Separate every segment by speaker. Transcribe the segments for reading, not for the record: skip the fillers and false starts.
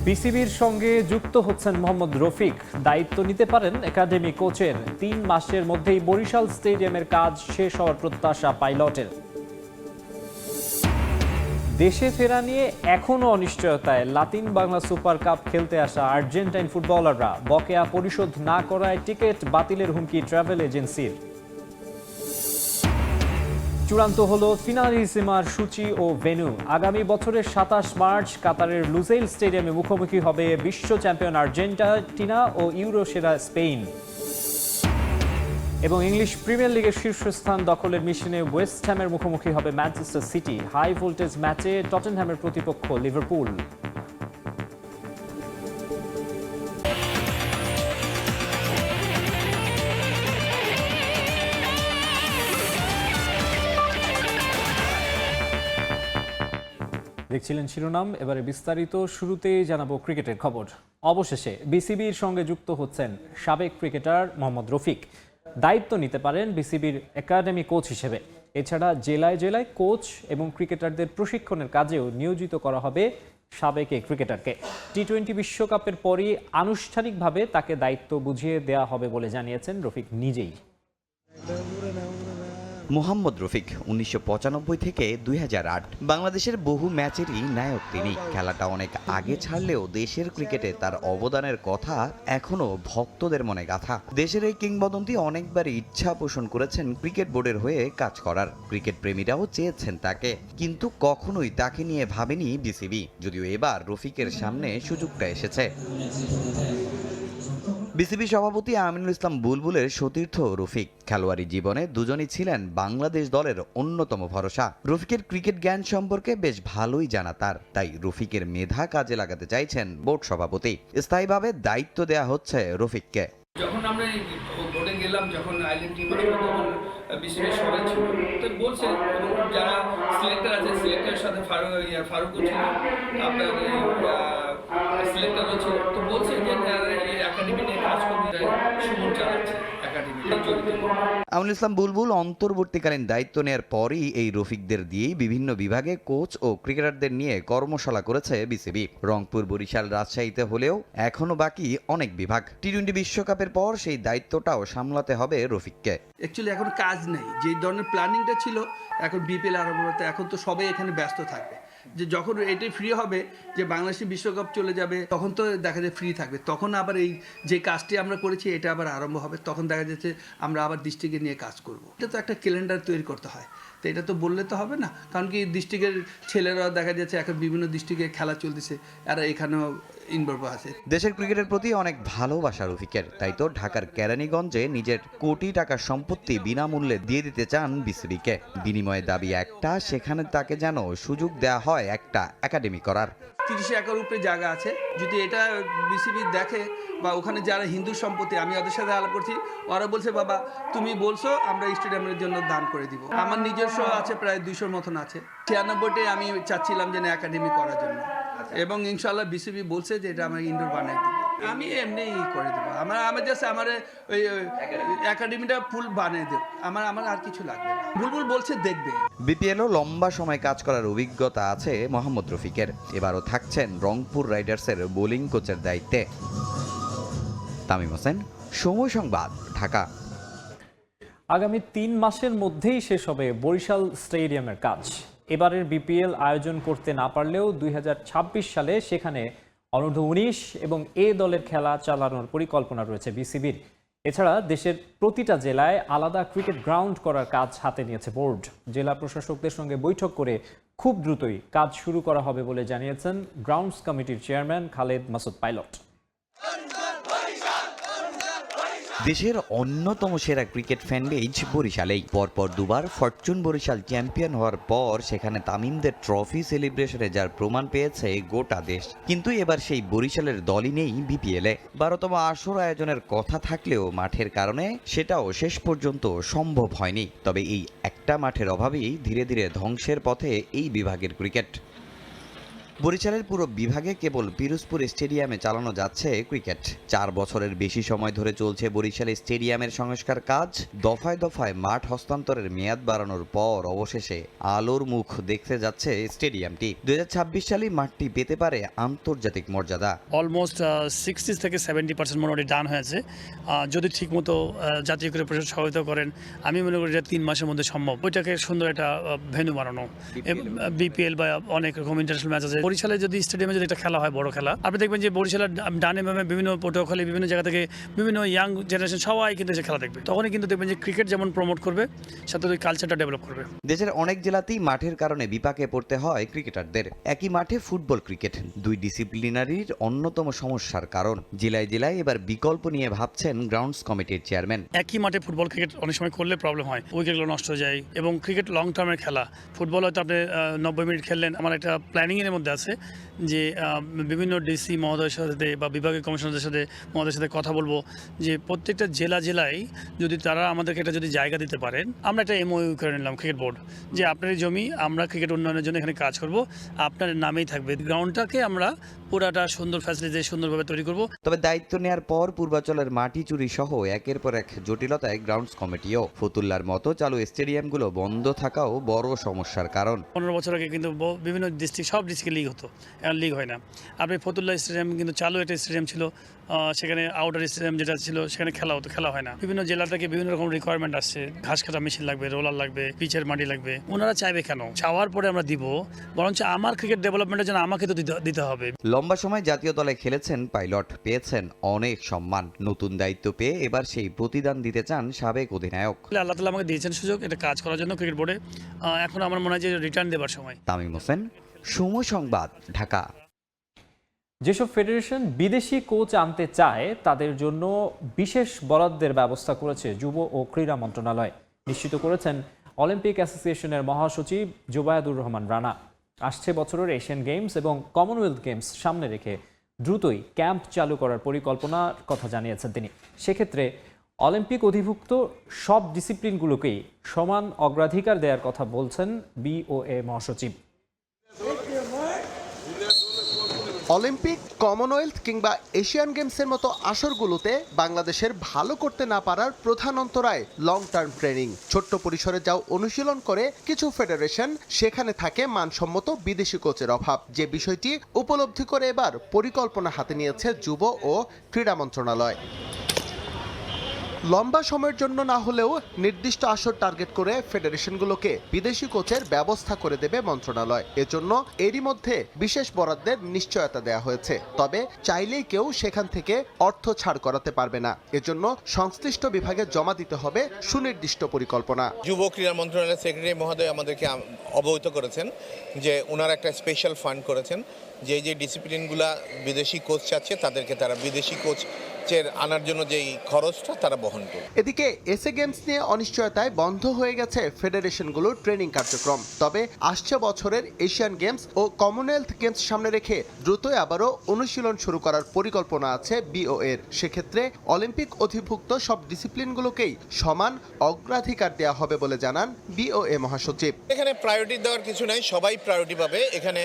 Speaker 1: বিসিবির সঙ্গে যুক্ত হচ্ছেন মোহাম্মদ রফিক। দায়িত্ব নিতে পারেন একাডেমি কোচের। ৩ মাসের মধ্যেই বরিশাল স্টেডিয়ামের কাজ শেষ হওয়ার প্রত্যাশা পাইলটের। দেশে ফেরা নিয়ে এখনও অনিশ্চয়তায় লাতিন বাংলা সুপার কাপ খেলতে আসা আর্জেন্টাইন ফুটবলাররা। বকেয়া পরিশোধ না করায় টিকিট বাতিলের হুমকি ট্রাভেল এজেন্সির। চূড়ান্ত হলো ফিনালিসিমার সূচি ও ভেন্যু। আগামী বছরের ২৭ মার্চ কাতারের লুজেইল স্টেডিয়ামে মুখোমুখি হবে বিশ্ব চ্যাম্পিয়ন আর্জেন্টিনা ও ইউরো সেরা স্পেন। এবং ইংলিশ প্রিমিয়ার লিগের শীর্ষস্থান দখলের মিশনে ওয়েস্ট হ্যামের মুখোমুখি হবে ম্যানচেস্টার সিটি। হাই ভোল্টেজ ম্যাচে টটেনহ্যামের প্রতিপক্ষ লিভারপুল। দেখছিলেন শিরোনাম, এবারে বিস্তারিত। শুরুতেই জানাবো ক্রিকেটের খবর। অবশেষে বিসিবির সঙ্গে যুক্ত হচ্ছেন সাবেক ক্রিকেটার মোহাম্মদ রফিক। দায়িত্ব নিতে পারেন বিসিবির একাডেমি কোচ হিসেবে। এছাড়া জেলায় জেলায় কোচ এবং ক্রিকেটারদের প্রশিক্ষণের কাজেও নিয়োজিত করা হবে সাবেক এই ক্রিকেটারকে। টি-20 বিশ্বকাপের পরই আনুষ্ঠানিকভাবে তাকে দায়িত্ব বুঝিয়ে দেওয়া হবে বলে জানিয়েছেন রফিক নিজেই।
Speaker 2: মোহাম্মদ রফিক ১৯৯৫ থেকে ২০০৮ বাংলাদেশের বহু ম্যাচেরই নায়ক তিনি। খেলাটা অনেক আগে ছাড়লেও দেশের ক্রিকেটে তার অবদানের কথা এখনো ভক্তদের মনে গাঁথা। দেশের এই কিংবদন্তি অনেকবারই ইচ্ছা পোষণ করেছেন ক্রিকেট বোর্ডের হয়ে কাজ করার। ক্রিকেট প্রেমীরাও চেয়েছেন তাকে, কিন্তু কখনোই তাকে নিয়ে ভাবেনি বিসিবি। যদিও এবার রফিকের সামনে সুযোগটা এসেছে। বিসিবি সভাপতি আমিনুল ইসলাম বুলবুলের সতীর্থ রফিক। খেলোয়াড়ি জীবনে দুজনই ছিলেন বাংলাদেশ দলের অন্যতম ভরসা। রফিকের ক্রিকেট জ্ঞান সম্পর্কে বেশ ভালোই জানা তার, তাই রফিকের মেধা কাজে লাগাতে চাইছেন বোর্ড সভাপতি। স্থায়ীভাবে দায়িত্ব দেয়া হচ্ছে রফিককে।
Speaker 3: যখন আমরা বোর্ডে গেলাম, যখন আইল্যান্ড টিম ছিল, তখন বিসিবির সবাই ছিল, তো বলছে যারা সিলেক্টর আছে সিলেক্টরের সাথে ফারুকও ছিল, আপনার সিলেক্টরও ছিল, তো বলছে যে একাডেমি নিয়ে কাজ করতে সুমন চালাচ্ছে একাডেমিতে জড়িত।
Speaker 2: আমিনুল ইসলাম বুলবুল অন্তর্বর্তীকালীন দায়িত্ব নেওয়ার পরই এই রফিকদের দিয়েই বিভিন্ন বিভাগে কোচ ও ক্রিকেটারদের নিয়ে কর্মশালা করেছে বিসিবি। রংপুর, বরিশাল, রাজশাহীতে হলেও এখনো বাকি অনেক বিভাগ। টি-20 বিশ্বকাপের পর সেই দায়িত্বটাও সামলাতে হবে রফিককে।
Speaker 4: অ্যাকচুয়ালি এখন কাজ নেই, যে ধরনের প্ল্যানিংটা ছিল এখন বিপিএল আরম্ভ হতে, এখন তো সবাই এখানে ব্যস্ত থাকবে। যে যখন এটাই ফ্রি হবে, যে বাংলাদেশে বিশ্বকাপ চলে যাবে, তখন তো দেখা যায় ফ্রি থাকবে। তখন আবার এই যে কাজটি আমরা করেছি এটা আবার আরম্ভ হবে, তখন দেখা যাচ্ছে আমরা আবার ডিস্ট্রিক্টে নিয়ে কাজ করব। এটা তো একটা ক্যালেন্ডার তৈরি করতে হয়, তো এটা তো বললে তো হবে না, কারণ কি ডিস্ট্রিক্টের ছেলেরা দেখা যাচ্ছে এখন বিভিন্ন ডিস্ট্রিক্টে খেলা চলতেছে, আর এখানেও ইনভলভ আছে।
Speaker 2: দেশের ক্রিকেটের প্রতি অনেক ভালোবাসা রফিকের, তাই তো ঢাকার কেরানীগঞ্জে নিজের কোটি টাকার সম্পত্তি বিনামূল্যে দিয়ে দিতে চান বিসিবিকে। বিনিময়ে দাবি একটা, সেখানে তাকে যেন সুযোগ দেয়া হয় একটা একাডেমি করার।
Speaker 4: 30 একর উপরে জায়গা আছে, যদি এটা বিসিবি দেখে বা ওখানে যারা হিন্দু সম্পত্তি, আমি ওদের সাথে আলাপ করছি, ওরা বলছে বাবা তুমি বলছো আমরা স্টেডিয়ামের জন্য দান করে দিব। আমার নিজস্ব আছে প্রায় 200 মতন আছে। 96-তে আমি চাচ্ছিলাম যে একাডেমি করার জন্য, এবং ইনশাল্লাহ বিসিবি বলছে যে এটা আমার ইনডোর বানাই দিবে। আমি এমনি করে দেবো, আমার জাস্ট আমার ওই একাডেমিটা ফুল বানিয়ে দেব, আমার আর কিছু লাগবে না। বুলবুল বলছে দেখবে।
Speaker 2: বিপিএলও লম্বা সময় কাজ করার অভিজ্ঞতা আছে মোহাম্মদ রফিকের। এবারও থাকছেন রংপুর রাইডার্সের বোলিং কোচের দায়িত্বে। তামিম হোসেন, সময় সংবাদ, ঢাকা।
Speaker 1: আগামী 3 মাসের মধ্যেই শেষ হবে বরিশাল স্টেডিয়ামের কাজ। এবারের বিপিএল আয়োজন করতে না পারলেও 2026 সালে সেখানে অনূর্ধ্ব-19 এবং এ দলের খেলা চালানোর পরিকল্পনা রয়েছে বিসিবির। এছাড়া দেশের প্রতিটা জেলায় আলাদা ক্রিকেট গ্রাউন্ড করার কাজ হাতে নিয়েছে বোর্ড। জেলা প্রশাসকদের সঙ্গে বৈঠক করে খুব দ্রুতই কাজ শুরু করা হবে বলে জানিয়েছেন গ্রাউন্ডস কমিটির চেয়ারম্যান খালেদ মাসুদ পাইলট।
Speaker 2: দেশের অন্যতম সেরা ক্রিকেট ফ্যানবেজ বরিশালেই। পরপর দুবার ফরচুন বরিশাল চ্যাম্পিয়ন হওয়ার পর সেখানে তামিমদের ট্রফি সেলিব্রেশনে যার প্রমাণ পেয়েছে গোটা দেশ। কিন্তু এবার সেই বরিশালের দলই নেই বিপিএলে। 12তম আসর আয়োজনের কথা থাকলেও মাঠের কারণে সেটাও শেষ পর্যন্ত সম্ভব হয়নি। তবে এই একটা মাঠের অভাবেই ধীরে ধীরে ধ্বংসের পথে এই বিভাগের ক্রিকেট। বরিশালের পুরো বিভাগে কেবল পিরোজপুর স্টেডিয়ামে চালানো যাচ্ছে ক্রিকেট। 4 বছরের বেশি সময় ধরে চলছে বরিশাল স্টেডিয়ামের সংস্কার কাজ। দফায় দফায় মাঠ হস্তান্তরের মেয়াদ বাড়ানোর পর অবশেষে আলোর মুখ দেখতে যাচ্ছে স্টেডিয়ামটি। 2026 সালে মাঠটি পেতে পারে আন্তর্জাতিক মর্যাদা।
Speaker 5: অলমোস্ট 60 থেকে 70% মোটামুটি ডান হয়েছে। যদি ঠিকমতো জাতীয় ক্রীড়া পরিষদ সহায়তা করেন, আমি মনে করি যে 3 মাসের মধ্যে সম্ভব ওইটাকে সুন্দর একটা ভেন্যু বানানো। বিপিএল বা অনেক রকম ইন্টারন্যাশনাল ম্যাচ আছে। বরিশালে যদি স্টেডিয়ামে যদি একটা খেলা হয়, বড় খেলা, আপনি দেখবেন যে বরিশালের ডানে বামে বিভিন্ন পটুয়াখালী বিভিন্ন জায়গা থেকে বিভিন্ন ইয়াং জেনারেশন সবাই কিন্তু এসে খেলা দেখবে। তখনই কিন্তু দেখবেন যে ক্রিকেট যেমন প্রমোট করবে, সাথে ওই কালচারটা ডেভেলপ করবে।
Speaker 2: দেশের অনেক জেলাতেই মাঠের কারণে বিপাকে পড়তে হয় ক্রিকেটারদের। একই মাঠে ফুটবল ক্রিকেট দুই ডিসিপ্লিনারির অন্যতম সমস্যার কারণ। জেলায় জেলায় এবার বিকল্প নিয়ে ভাবছেন গ্রাউন্ডস কমিটির চেয়ারম্যান।
Speaker 5: একই মাঠে ফুটবল ক্রিকেট অনেক সময় করলে প্রবলেম হয়, উইকেটগুলো নষ্ট হয়ে যায়। এবং ক্রিকেট লং টার্মের খেলা, ফুটবল হয়তো আপনি 90 মিনিট খেললেন। আমার একটা প্ল্যানিংয়ের মধ্যে আছে যে বিভিন্ন ডিসি মহোদয়ের সাথে বা বিভাগীয় কমিশনারদের সাথে মহোদয়ের সাথে কথা বলবো যে প্রত্যেকটা জেলায় যদি তারা আমাদেরকে একটা যদি জায়গা দিতে পারেন, আমরা একটা এমওইউ করে নিলাম ক্রিকেট বোর্ড, যে আপনার এই জমি আমরা ক্রিকেট উন্নয়নের জন্য এখানে কাজ করব, আপনার নামেই থাকবে। গ্রাউন্ডটাকে আমরা পুরাটা সুন্দর ফ্যাসিলিটি সুন্দরভাবে তৈরি করব।
Speaker 2: তবে দায়িত্ব নেয়ার পর পূর্বাঞ্চলের মাটি চুরি সহ একের পর এক জটিলতায় গ্রাউন্ডস কমিটিও। ফতুল্লার মতো চালু স্টেডিয়ামগুলো বন্ধ থাকাও বড় সমস্যার কারণ।
Speaker 5: 15 বছর আগে কিন্তু বিভিন্ন ডিস্ট্রিক্ট, সব ডিস্ট্রিক্টে লিগ হতো, এখন লিগ হয় না। আপনি ফতুল্লা স্টেডিয়াম কিন্তু চালু একটা স্টেডিয়াম ছিল, সেখানে আউটার স্টেডিয়াম যেটা ছিল সেখানে খেলা হতো, খেলা হয় না। বিভিন্ন জেলা থেকে বিভিন্ন রকম রিকোয়ারমেন্ট আসছে, ঘাস কাটা মেশিন লাগবে, রোলার লাগবে, পিচের মাটি লাগবে। ওনারা চাইবে কেন? চাওয়ার পরে আমরা দিব, বরঞ্চ আমার ক্রিকেট ডেভেলপমেন্টের জন্য আমাকে তো দিতে হবে।
Speaker 2: লম্বা সময় জাতীয় দলে খেলেছেন পাইলট, পেয়েছেন অনেক সম্মান। নতুন দায়িত্ব পেয়ে এবার সেই প্রতিদান দিতে চান সাবেক অধিনায়ক।
Speaker 5: আল্লাহ তাআলা আমাকে দিয়েছেন সুযোগ এটা কাজ করার জন্য ক্রিকেট বোর্ডে। এখন আমার মনে হয় যে রিটার্ন দেবার সময়।
Speaker 2: তামিম হোসেন, সময় সংবাদ, ঢাকা।
Speaker 1: যেসব ফেডারেশন বিদেশি কোচ আনতে চায় তাদের জন্য বিশেষ বরাদ্দের ব্যবস্থা করেছে যুব ও ক্রীড়া মন্ত্রণালয়, নিশ্চিত করেছেন অলিম্পিক অ্যাসোসিয়েশনের মহাসচিব জোবায়েদুর রহমান রানা। আসছে বছরের এশিয়ান গেমস এবং কমনওয়েলথ গেমস সামনে রেখে দ্রুতই ক্যাম্প চালু করার পরিকল্পনার কথা জানিয়েছেন তিনি। সেক্ষেত্রে অলিম্পিক অধিভুক্ত সব ডিসিপ্লিনগুলোকেই সমান অগ্রাধিকার দেওয়ার কথা বলছেন বিওএ মহাসচিব।
Speaker 6: অলিম্পিক, কমনওয়েলথ কিংবা এশিয়ান গেমসের মতো আসরগুলোতে বাংলাদেশের ভালো করতে না পারার প্রধান অন্তরায় লং টার্ম ট্রেনিং। ছোট্ট পরিসরে যাও অনুশীলন করে কিছু ফেডারেশন, সেখানে থাকে মানসম্মত বিদেশি কোচের অভাব। যে বিষয়টি উপলব্ধি করে এবার পরিকল্পনা হাতে নিয়েছে যুব ও ক্রীড়া মন্ত্রণালয়। লম্বা সময়ের জন্য না হলেও নির্দিষ্ট আসর টার্গেট করে ফেডারেশনগুলোকে বিদেশি কোচের ব্যবস্থা করে দেবে মন্ত্রণালয়। এজন্য এরই মধ্যে বিশেষ বরাদ্দের নিশ্চয়তা দেওয়া হয়েছে। তবে চাইলেই কেউ সেখান থেকে অর্থ ছাড় করাতে পারবে না। এজন্য সংশ্লিষ্ট বিভাগে জমা দিতে হবে সুনির্দিষ্ট পরিকল্পনা।
Speaker 7: যুব ক্রীড়া মন্ত্রণালয়ের সেক্রেটারি মহোদয় আমাদেরকে অবহিত করেছেন যে ওনারা একটা স্পেশাল ফান্ড করেছেন, যে ডিসিপ্লিনগুলা বিদেশি কোচ চাচ্ছে তাদেরকে তারা বিদেশি কোচ আনার জন্য যেই খরচটা তারা বহন করবে।
Speaker 6: এদিকে এসএ গেমস নিয়ে অনিশ্চয়তায় বন্ধ হয়ে গেছে ফেডারেশনগুলোর ট্রেনিং কার্যক্রম। তবে আসছে বছরের এশিয়ান গেমস ও কমনওয়েলথ গেমস সামনে রেখে দ্রুতই আবারও অনুশীলন শুরু করার পরিকল্পনা আছে বিওএর। সেক্ষেত্রে অলিম্পিক অধিভুক্ত সব ডিসিপ্লিনগুলোকেই সমান অগ্রাধিকার দেওয়া হবে বলে জানান বিওএ মহাসচিব।
Speaker 7: এখানে প্রায়োরিটি দেওয়ার কিছু নাই, সবাই প্রায়োরিটি পাবে। এখানে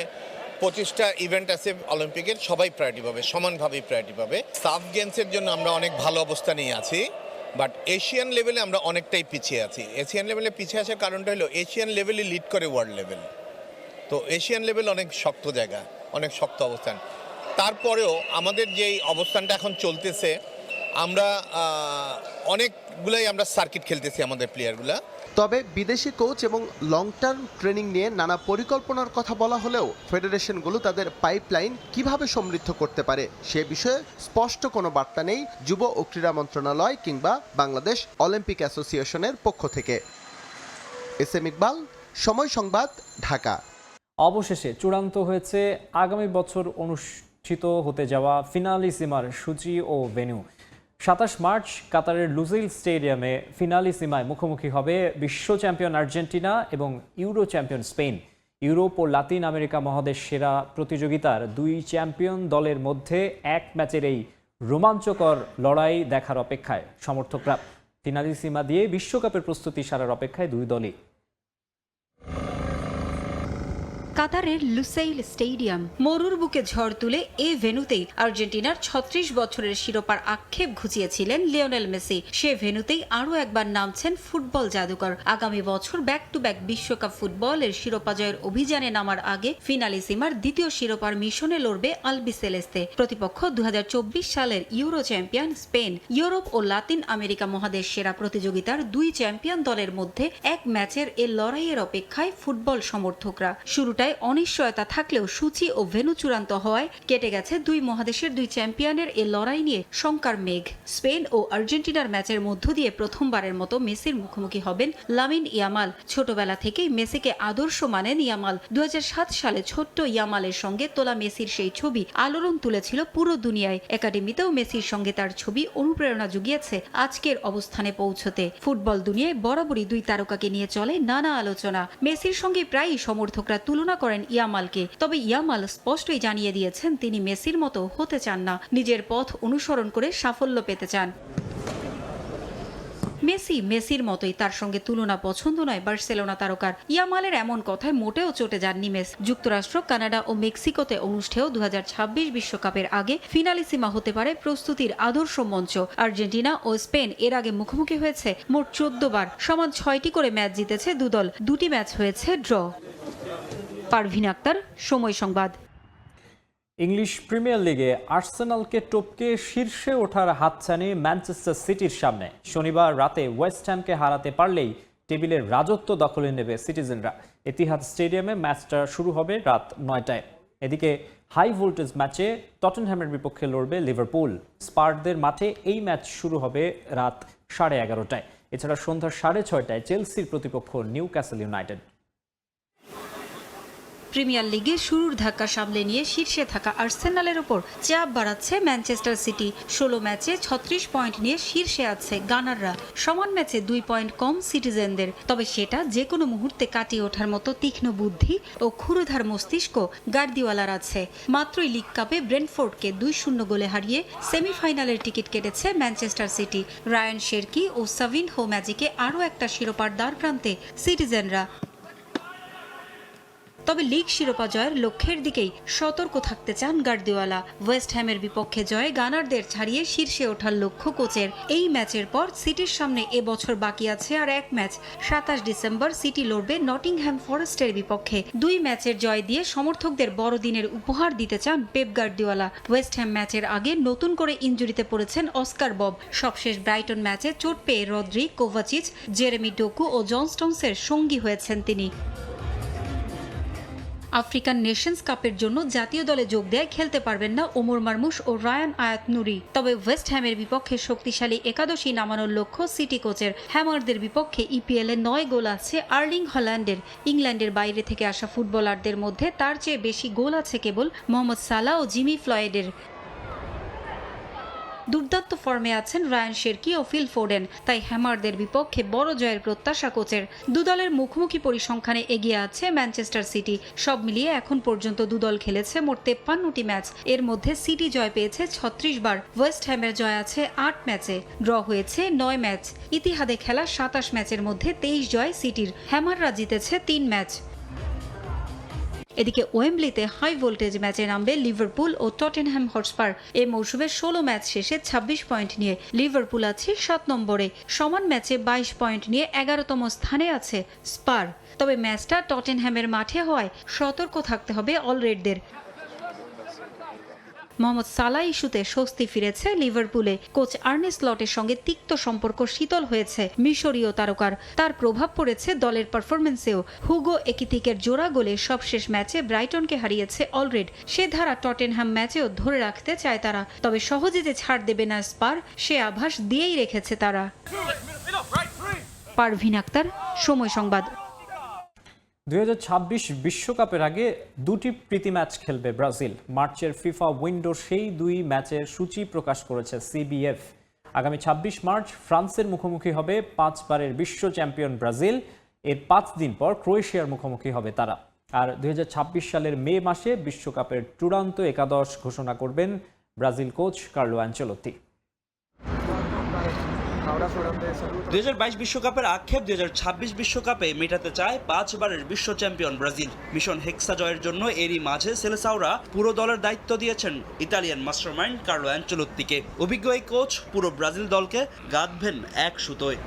Speaker 7: 25টা ইভেন্ট আছে অলিম্পিকের, সবাই প্রায়োরিটি পাবে, সমানভাবেই প্রায়োরিটি পাবে। সাফ গেমসের জন্য আমরা অনেক ভালো অবস্থা নিয়ে আছি, বাট এশিয়ান লেভেলে আমরা অনেকটাই পিছিয়ে আছি। এশিয়ান লেভেলে পিছিয়ে আসার কারণটা হলো এশিয়ান লেভেলে লিড করে ওয়ার্ল্ড লেভেল। তো এশিয়ান লেভেল অনেক শক্ত জায়গা, অনেক শক্ত অবস্থান। তারপরেও আমাদের যেই অবস্থানটা এখন চলতেছে, আমরা অনেকগুলাই আমরা সার্কিট খেলতেছি আমাদের প্লেয়ারগুলা।
Speaker 6: তবে বিদেশি কোচ এবং লং টার্ম ট্রেনিং নিয়ে নানা পরিকল্পনার কথা বলা হলেও ফেডারেশনগুলো তাদের পাইপলাইন কিভাবে সমৃদ্ধ করতে পারে সে বিষয়ে স্পষ্ট কোনো বার্তা নেই যুব ও ক্রীড়া মন্ত্রণালয় কিংবা বাংলাদেশ অলিম্পিক অ্যাসোসিয়েশনের পক্ষ থেকে। এসএম ইকবাল, সময় সংবাদ, ঢাকা।
Speaker 1: অবশেষে চূড়ান্ত হয়েছে আগামী বছর অনুষ্ঠিত হতে যাওয়া ফিনালিসিমার সূচি ও ভেন্যু। 27 মার্চ কাতারের লুজাইল স্টেডিয়ামে ফিনালিসিমায় মুখোমুখি হবে বিশ্ব চ্যাম্পিয়ন আর্জেন্টিনা এবং ইউরো চ্যাম্পিয়ন স্পেন। ইউরোপ ও লাতিন আমেরিকা মহাদেশ সেরা প্রতিযোগিতার দুই চ্যাম্পিয়ন দলের মধ্যে এক ম্যাচের এই রোমাঞ্চকর লড়াই দেখার অপেক্ষায় সমর্থকরা। ফিনালিসিমা দিয়ে বিশ্বকাপের প্রস্তুতি সারার অপেক্ষায় দুই দলই।
Speaker 8: কাতারের লুসাইল স্টেডিয়াম মরুর বুকে ঝড় তুলে এ ভেন্যুতেই আর্জেন্টিনার ৩৬ বছরের শিরোপার আক্ষেপ ঘুচিয়েছিলেন লিওনেল মেসি। সে ভেন্যুতেই আরও একবার নামছেন ফুটবল জাদুকর। আগামী বছর ব্যাক টু ব্যাক বিশ্বকাপ ফুটবলের শিরোপা জয়ের অভিযানে নামার আগে ফিনালিসিমার দ্বিতীয় শিরোপার মিশনে লড়বে আলবিসেলেস্তে। প্রতিপক্ষ ২০২৪ সালের ইউরো চ্যাম্পিয়ন স্পেন। ইউরোপ ও লাতিন আমেরিকা মহাদেশ সেরা প্রতিযোগিতার দুই চ্যাম্পিয়ন দলের মধ্যে এক ম্যাচের এ লড়াইয়ের অপেক্ষায় ফুটবল সমর্থকরা। শুরুটায় অনিশ্চয়তা থাকলেও সূচি ও ভেন্যু চূড়ান্ত হওয়ায় কেটে গেছে দুই মহাদেশের দুই চ্যাম্পিয়নের এ লড়াই নিয়ে শঙ্কার মেঘ। স্পেন ও আর্জেন্টিনার ম্যাচের মধ্য দিয়ে প্রথমবারের মতো মেসির মুখোমুখি হবেন লামিন ইয়ামাল। ছোটবেলা থেকেই মেসিকে আদর্শ মানেন ইয়ামাল। ২০০৭ সালে ছোট্ট ইয়ামালের সঙ্গে তোলা মেসির সেই ছবি আলোড়ন তুলেছিল পুরো দুনিয়ায়। একাডেমিতেও মেসির সঙ্গে তার ছবি অনুপ্রেরণা জুগিয়েছে আজকের অবস্থানে পৌঁছতে। ফুটবল দুনিয়ায় বরাবরই দুই তারকাকে নিয়ে চলে নানা আলোচনা। মেসির সঙ্গে প্রায়ই সমর্থকরা তুলনা করেন ইয়ামালকে, তবে ইয়ামাল স্পষ্টই জানিয়ে দিয়েছেন তিনি মেসির মতো হতে চান না, নিজের পথ অনুসরণ করে সাফল্য পেতে চান। মেসির মতোই, তার সঙ্গে তুলনা পছন্দ নয় বার্সেলোনা তারকার। ইয়ামালের এমন কথায় মোটেও চটে যাননি মেস। যুক্তরাষ্ট্র, কানাডা ও মেক্সিকোতে অনুষ্ঠেয় ২০২৬ বিশ্বকাপের আগে ফিনালিসিমা হতে পারে প্রস্তুতির আদর্শ মঞ্চ। আর্জেন্টিনা ও স্পেন এর আগে মুখোমুখি হয়েছে মোট ১৪ বার। সমান ৬টি করে ম্যাচ জিতেছে দুদল, ২টি ম্যাচ হয়েছে ড্র। পারভিন আক্তার, সময় সংবাদ।
Speaker 1: ইংলিশ প্রিমিয়ার লিগে আর্সেনালকে টপকে শীর্ষে ওঠার হাতছানি ম্যানচেস্টার সিটির সামনে। শনিবার রাতে ওয়েস্ট হ্যামকে হারাতে পারলেই টেবিলের রাজত্ব দখলে নেবে সিটিজেনরা। এতিহাদ স্টেডিয়ামে ম্যাচটা শুরু হবে রাত ৯টায়। এদিকে হাই ভোল্টেজ ম্যাচে টটেনহ্যামের বিপক্ষে লড়বে লিভারপুল। স্পারদের মাঠে এই ম্যাচ শুরু হবে রাত 11:30টায়। এছাড়া সন্ধ্যা 6:30টায় চেলসির প্রতিপক্ষ নিউক্যাসল ইউনাইটেড।
Speaker 8: প্রিমিয়ার লিগে শুরুর ধাক্কা সামলে নিয়ে শীর্ষে থাকা আর্সেনালের ওপর চাপ বাড়াচ্ছে ম্যানচেস্টার সিটি। ১৬ ম্যাচে ৩৬ পয়েন্ট নিয়ে শীর্ষে আছে গানাররা। সমান ম্যাচে ২ পয়েন্ট কম সিটিজেনদের। তবে সেটা যে কোনো মুহূর্তে কাটিয়ে ওঠার মতো তীক্ষ্ণ বুদ্ধি ও ক্ষুরধার মস্তিষ্ক গার্দিওয়ালার আছে। মাত্রই লিগ কাপে ব্রেন্টফোর্ডকে ২-০ গোলে হারিয়ে সেমিফাইনালের টিকিট কেটেছে ম্যানচেস্টার সিটি। রায়ান শেরকি ও সাভিনহো ম্যাজিকে আরও একটা শিরোপার দ্বারপ্রান্তে সিটিজেনরা। তবে লিগ শিরোপা জয়ের লক্ষ্যের দিকেই সতর্ক থাকতে চান গার্দিওয়ালা। ওয়েস্ট হ্যামের বিপক্ষে জয়ে গানারদের ছাড়িয়ে শীর্ষে ওঠার লক্ষ্য কোচের। এই ম্যাচের পর সিটির সামনে এবছর বাকি আছে আর এক ম্যাচ। ২৭ ডিসেম্বর সিটি লড়বে নটিংহ্যাম ফরেস্টের বিপক্ষে। ২ ম্যাচের জয় দিয়ে সমর্থকদের বড়দিনের উপহার দিতে চান পেপ গার্দিওয়ালা। ওয়েস্ট হ্যাম ম্যাচের আগে নতুন করে ইনজুরিতে পড়েছেন অস্কার বব। সবশেষ ব্রাইটন ম্যাচে চোট পেয়ে রদ্রি, কোভাচিচ, জেরেমি ডোকু ও জন স্টোনসের সঙ্গী হয়েছেন তিনি। আফ্রিকান নেশনস কাপের জন্য জাতীয় দলে যোগ দেয় খেলতে পারবেন না ওমর মারমুশ ও রায়ান আয়াত নুরি। তবে ওয়েস্ট হ্যামের বিপক্ষে শক্তিশালী একাদশী নামানোর লক্ষ্য সিটি কোচের। হ্যামারদের বিপক্ষে ইপিএলে ৯ গোল আছে আর্লিং হল্যান্ডের। ইংল্যান্ডের বাইরে থেকে আসা ফুটবলারদের মধ্যে তার চেয়ে বেশি গোল আছে কেবল মোহাম্মদ সালাহ ও জিমি ফ্লয়েডের। দুর্দান্ত ফর্মে আছেন রায়ান শেরকি ও ফিল ফোডেন। তাই হ্যামারদের বিপক্ষে বড় জয়ের প্রত্যাশা কোচের। দুদলের মুখোমুখি পরিসংখ্যানে এগিয়ে আছে ম্যানচেস্টার সিটি। সব মিলিয়ে এখন পর্যন্ত দুদল খেলেছে মোট ৫৩টি ম্যাচ। এর মধ্যে সিটি জয় পেয়েছে ৩৬ বার। ওয়েস্ট হ্যামের জয় আছে ৮ ম্যাচে, ড্র হয়েছে ৯ ম্যাচ। ইতিহাদে খেলা ২৭ ম্যাচের মধ্যে ২৩ জয় সিটির। হ্যামাররা জিতেছে ৩ ম্যাচ। এদিকে ওয়েম্বলিতে হাই ভোল্টেজ ম্যাচে নামবে লিভারপুল ও টটেনহ্যাম হটস্পার। এই মৌসুমে ১৬ ম্যাচ শেষে ২৬ পয়েন্ট নিয়ে লিভারপুল আছে ৭ নম্বরে। সমান ম্যাচে ২২ পয়েন্ট নিয়ে ১১তম স্থানে আছে স্পার। তবে ম্যাচটা টটেনহ্যামের মাঠে হওয়ায় সতর্ক থাকতে হবে অলরেডদের। মোহাম্মদ সালাহ ইস্যুতে স্বস্তি ফিরেছে লিভারপুলে। কোচ আর্নে স্লটের সঙ্গে তিক্ত সম্পর্ক শীতল হয়েছে মিশরীয় তারকার। তার প্রভাব পড়েছে দলের পারফরমেন্সেও। হুগো একিতিকের জোড়া গোলে সবশেষ ম্যাচে ব্রাইটনকে হারিয়েছে অলরেড। সে ধারা টটেনহ্যাম ম্যাচেও ধরে রাখতে চায় তারা। তবে সহজে যে ছাড় দেবে না স্পার, সে আভাস দিয়েই রেখেছে তারা। পারভিন আক্তার, সময় সংবাদ।
Speaker 1: ২০২৬ বিশ্বকাপের আগে ২টি প্রীতি ম্যাচ খেলবে ব্রাজিল। মার্চের ফিফা উইন্ডোর সেই ২ ম্যাচের সূচি প্রকাশ করেছে সিবিএফ। আগামী ২৬ মার্চ ফ্রান্সের মুখোমুখি হবে ৫ বারের বিশ্ব চ্যাম্পিয়ন ব্রাজিল। এর ৫ দিন পর ক্রোয়েশিয়ার মুখোমুখি হবে তারা। আর ২০২৬ সালের মে মাসে বিশ্বকাপের চূড়ান্ত একাদশ ঘোষণা করবেন ব্রাজিল কোচ কার্লো আনচেলত্তি।
Speaker 9: 2022 বিশ্বকাপের আক্ষেপ 2026 বিশ্বকাপে মেটাতে চায় 5 বারের বিশ্ব চ্যাম্পিয়ন ব্রাজিল। মিশন হেক্সা জয়ের জন্য এরই মাঝে সেলেসাওরা পুরো দলের দায়িত্ব দিয়েছেন ইতালিয়ান মাস্টারমাইন্ড কার্লো অ্যানচেলোত্তিকে। অভিজ্ঞ এই কোচ পুরো ব্রাজিল দলকে গাঁথবেন এক সুতোয়।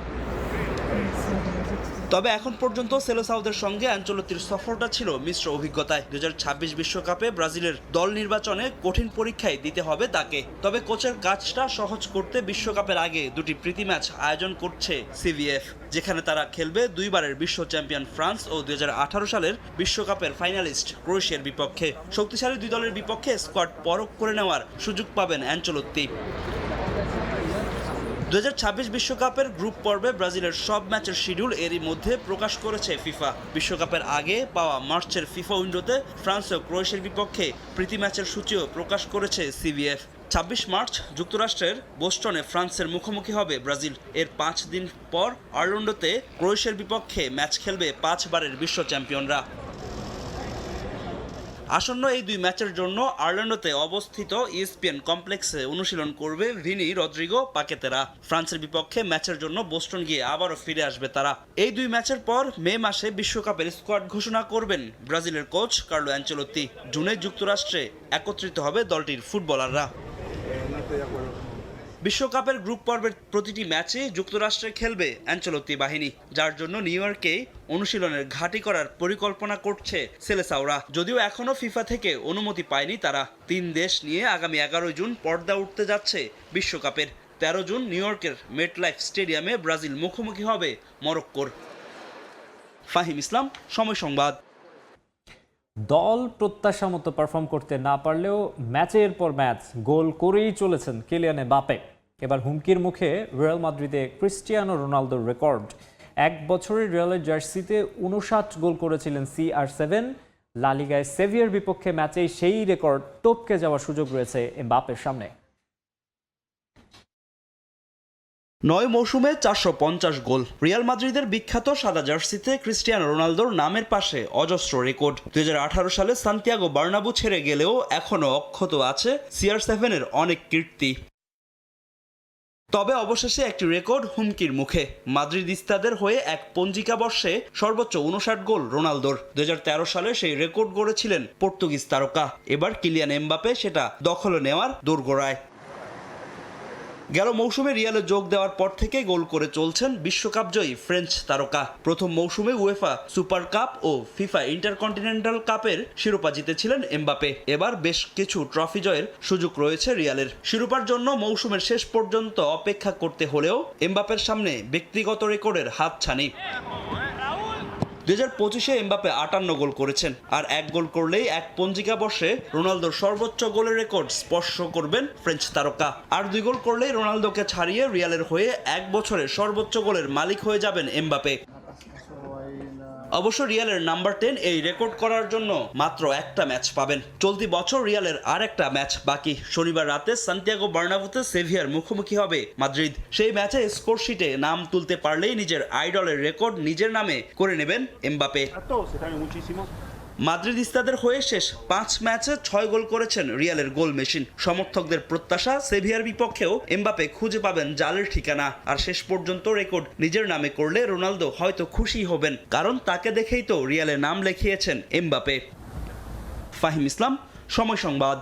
Speaker 9: তবে এখন পর্যন্ত সেলেসাওদের সঙ্গে অ্যানচেলোত্তির সফরটা ছিল মিশ্র অভিজ্ঞতায়। 2026 বিশ্বকাপে ব্রাজিলের দল নির্বাচনে কঠিন পরীক্ষায় দিতে হবে তাকে। তবে কোচের কাজটা সহজ করতে বিশ্বকাপের আগে দুটি প্রীতি ম্যাচ আয়োজন করছে সিভিএফ, যেখানে তারা খেলবে 2 বারের বিশ্ব চ্যাম্পিয়ন ফ্রান্স ও 2018 সালের বিশ্বকাপের ফাইনালিস্ট ক্রোয়েশিয়ার বিপক্ষে। শক্তিশালী দুই দলের বিপক্ষে স্কোয়াড পরখ করে নেওয়ার সুযোগ পাবেন অ্যানচেলোত্তি। 2026 বিশ্বকাপের গ্রুপ পর্বে ব্রাজিলের সব ম্যাচের শিডিউল এরই মধ্যে প্রকাশ করেছে ফিফা। বিশ্বকাপের আগে পাওয়া মার্চের ফিফা উইন্ডোতে ফ্রান্স ও ক্রোয়েশিয়ার বিপক্ষে প্রীতি ম্যাচের সূচিও প্রকাশ করেছে সিভিএফ। 26 মার্চ যুক্তরাষ্ট্রের বোস্টনে ফ্রান্সের মুখোমুখি হবে ব্রাজিল। এর 5 দিন পর অরল্যান্ডোতে ক্রোয়েশিয়ার বিপক্ষে ম্যাচ খেলবে 5 বারের বিশ্ব চ্যাম্পিয়নরা। আসন্ন এই 2 ম্যাচের জন্য অরল্যান্ডোতে অবস্থিত ইএসপিএন কমপ্লেক্সে অনুশীলন করবে ভিনি রদ্রিগো পাকেতেরা। ফ্রান্সের বিপক্ষে ম্যাচের জন্য বোস্টন গিয়ে আবারও ফিরে আসবে তারা। এই 2 ম্যাচের পর মে মাসে বিশ্বকাপের স্কোয়াড ঘোষণা করবেন ব্রাজিলের কোচ কার্লো অ্যানচেলোত্তি। জুনে যুক্তরাষ্ট্রে একত্রিত হবে দলটির ফুটবলাররা। বিশ্বকাপের গ্রুপ পর্বের প্রতিটি ম্যাচে যুক্তরাষ্ট্রে খেলবে অ্যানচেলোত্তি বাহিনী, যার জন্য নিউ ইয়র্কে অনুশীলনের ঘাঁটি করার পরিকল্পনা করছে সেলেসাওরা। যদিও এখনও ফিফা থেকে অনুমতি পায়নি তারা। 3 দেশ নিয়ে আগামী 11 জুন পর্দা উঠতে যাচ্ছে বিশ্বকাপের। 13 জুন নিউ ইয়র্কের মেটলাইফ স্টেডিয়ামে ব্রাজিল মুখোমুখি হবে মরক্কোর। ফাহিম ইসলাম, সময় সংবাদ।
Speaker 1: দল প্রত্যাশা মতো পারফর্ম করতে না পারলেও ম্যাচের পর ম্যাচ গোল করেই চলেছেন কিলিয়ান এমবাপ্পে। এবার হুমকির মুখে রিয়াল মাদ্রিদে ক্রিস্টিয়ানো রোনালদোর রেকর্ড। 1 বছরের রিয়ালের জার্সিতে 59 গোল করেছিলেন CR7। লা লিগায় সেভিয়ার বিপক্ষে ম্যাচেই সেই রেকর্ড টপকে যাওয়ার সুযোগ রয়েছে এমবাপ্পের সামনে।
Speaker 9: 9 মৌসুমে 450 গোল। রিয়াল মাদ্রিদের বিখ্যাত সাদা জার্সিতে ক্রিস্টিয়ানো রোনালদোর নামের পাশে অজস্র রেকর্ড। 2018 সালে সান্তিয়াগো বার্নাবু ছেড়ে গেলেও এখনও অক্ষত আছে CR7-এর অনেক কীর্তি। তবে অবশেষে একটি রেকর্ড হুমকির মুখে। মাদ্রিদিস্তাদের হয়ে এক পঞ্জিকা বর্ষে সর্বোচ্চ 59 গোল রোনালদোর। 2013 সালে সেই রেকর্ড গড়েছিলেন পর্তুগিজ তারকা। এবার কিলিয়ান এমবাপ্পে সেটা দখলে নেওয়ার দোরগোড়ায়। গেল মৌসুমে রিয়ালে যোগ দেওয়ার পর থেকে গোল করে চলছেন বিশ্বকাপ জয়ী ফ্রেঞ্চ তারকা। প্রথম মৌসুমে উয়েফা সুপার কাপ ও ফিফা ইন্টারকন্টিনেন্টাল কাপের শিরোপা জিতেছিলেন এমবাপ্পে। এবার বেশ কিছু ট্রফি জয়ের সুযোগ রয়েছে রিয়ালের। শিরোপার জন্য মৌসুমের শেষ পর্যন্ত অপেক্ষা করতে হলেও এমবাপ্পের সামনে ব্যক্তিগত রেকর্ডের হাতছানি। 2025-এ এমবাপ্পে 58 গোল করেছেন, আর 1 গোল করলেই এক পঞ্জিকা বর্ষে রোনালদোর সর্বোচ্চ গোলের রেকর্ড স্পর্শ করবেন ফ্রেঞ্চ তারকা। আর 2 গোল করলেই রোনালদোকে ছাড়িয়ে রিয়ালের হয়ে 1 বছরে সর্বোচ্চ গোলের মালিক হয়ে যাবেন এমবাপ্পে। অবশ্য রিয়ালের নাম্বার 10 এই রেকর্ড করার জন্য মাত্র একটা ম্যাচ পাবেন। চলতি বছর রিয়ালের আর একটা ম্যাচ বাকি। শনিবার রাতে সান্তিয়াগো বার্নাবুতে সেভিয়ার মুখোমুখি হবে মাদ্রিদ। সেই ম্যাচে স্কোরশিটে নাম তুলতে পারলেই নিজের আইডলের রেকর্ড নিজের নামে করে নেবেন এমবাপ্পে। মাদ্রিদিস্তাদের হয়ে শেষ 5 ম্যাচে 6 গোল করেছেন রিয়ালের গোল মেশিন। সমর্থকদের প্রত্যাশা সেভিয়ার বিপক্ষেও এমবাপ্পে খুঁজে পাবেন জালের ঠিকানা। আর শেষ পর্যন্ত রেকর্ড নিজের নামে করলে রোনালদো হয়তো খুশি হবেন, কারণ তাকে দেখেই তো রিয়ালে নাম লিখিয়েছেন এমবাপ্পে। ফাহিম ইসলাম, সময় সংবাদ।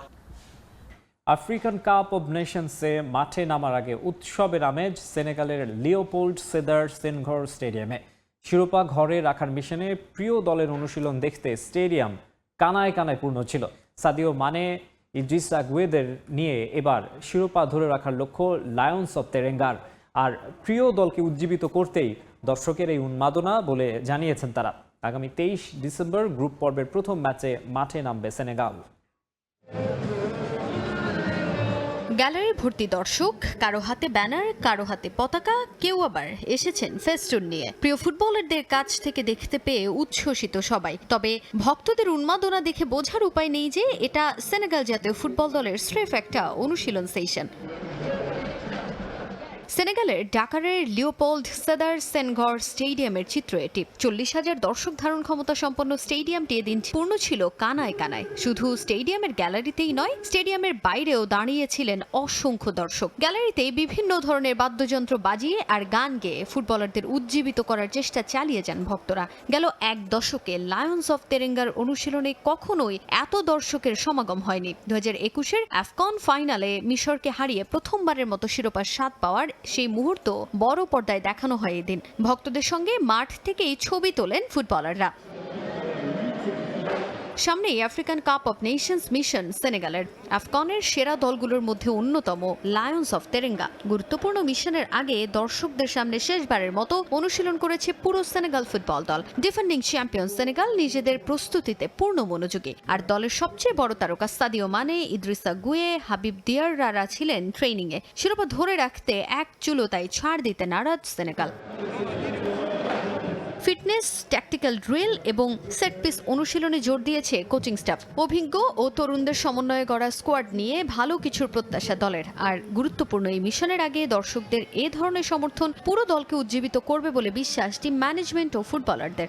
Speaker 1: আফ্রিকান কাপ অব নেশনসে মাঠে নামার আগে উৎসবের আমেজ সেনেগালের লিওপোল্ড সেদার সেনঘর স্টেডিয়ামে। শিরোপা ঘরে রাখার মিশনে প্রিয় দলের অনুশীলন দেখতে স্টেডিয়াম কানায় কানায় পূর্ণ ছিল। সাদিও মানে, ইদ্রিসা গুয়েদের নিয়ে এবার শিরোপা ধরে রাখার লক্ষ্য লায়ন্স অব তেরেঙ্গার। আর প্রিয় দলকে উজ্জীবিত করতেই দর্শকের এই উন্মাদনা বলে জানিয়েছেন তারা। আগামী 23 ডিসেম্বর গ্রুপ পর্বের প্রথম ম্যাচে মাঠে নামবে সেনেগাল।
Speaker 10: গ্যালারি ভর্তি দর্শক, কারো হাতে ব্যানার, কারো হাতে পতাকা, কেউ আবার এসেছেন ফেস্টুন নিয়ে। প্রিয় ফুটবলারদের কাছ থেকে দেখতে পেয়ে উচ্ছ্বসিত সবাই। তবে ভক্তদের উন্মাদনা দেখে বোঝার উপায় নেই যে এটা সেনেগাল জাতীয় ফুটবল দলের স্রেফ একটা অনুশীলন সেশন। সেনেগালের ডাকারের লিওপোল্ড সেদার সেনগর স্টেডিয়ামের চিত্র এটি। 40,000 দর্শক ধারণ ক্ষমতা সম্পন্ন স্টেডিয়ামটি এদিন পূর্ণ ছিল কানায় কানায়। শুধু স্টেডিয়ামের গ্যালারিতেই নয়, স্টেডিয়ামের বাইরেও দাঁড়িয়েছিলেন অসংখ্য দর্শক। গ্যালারিতে বিভিন্ন ধরনের বাদ্যযন্ত্র বাজিয়ে আর গান গেয়ে ফুটবলারদের উজ্জীবিত করার চেষ্টা চালিয়ে যান ভক্তরা। গেল এক দশকে লায়ন্স অফ তেরেঙ্গার অনুশীলনে কখনোই এত দর্শকের সমাগম হয়নি। 2021-এর আফকন ফাইনালে মিশরকে হারিয়ে প্রথমবারের মতো শিরোপার স্বাদ পাওয়ার সেই মুহূর্ত বড় পর্দায় দেখানো হয় এদিন। ভক্তদের সঙ্গে মাঠ থেকেই ছবি তোলেন ফুটবলাররা। সামনেই African cup of nations mission সেনেগালের। আফকনের সেরা দলগুলোর মধ্যে অন্যতম লায়ন্স অফ তেরেঙ্গা। গুরুত্বপূর্ণ মিশনের আগে দর্শকদের সামনে শেষবারের মতো অনুশীলন করেছে পুরো সেনেগাল ফুটবল দল। ডিফেন্ডিং চ্যাম্পিয়ন সেনেগাল নিজেদের প্রস্তুতিতে পূর্ণ মনোযোগী। আর দলের সবচেয়ে বড় তারকা সাদিও মানে, ইদ্রিসা গুয়ে, হাবিব দিয়াররা ছিলেন ট্রেনিংয়ে। শিরোপা ধরে রাখতে এক চুলো তাই ছাড় দিতে নারাজ সেনেগাল। ফিটনেস, ট্যাকটিক্যাল ড্রিল এবং সেট পিস অনুশীলনে জোর দিয়েছে কোচিং স্টাফ। অভিজ্ঞ ও তরুণদের সমন্বয়ে গড়া স্কোয়াড নিয়ে ভালো কিছুর প্রত্যাশা দলের। আর গুরুত্বপূর্ণ এই মিশনের আগে দর্শকদের এ ধরনের সমর্থন পুরো দলকে উজ্জীবিত করবে বলে বিশ্বাস টিম ম্যানেজমেন্ট ও ফুটবলারদের।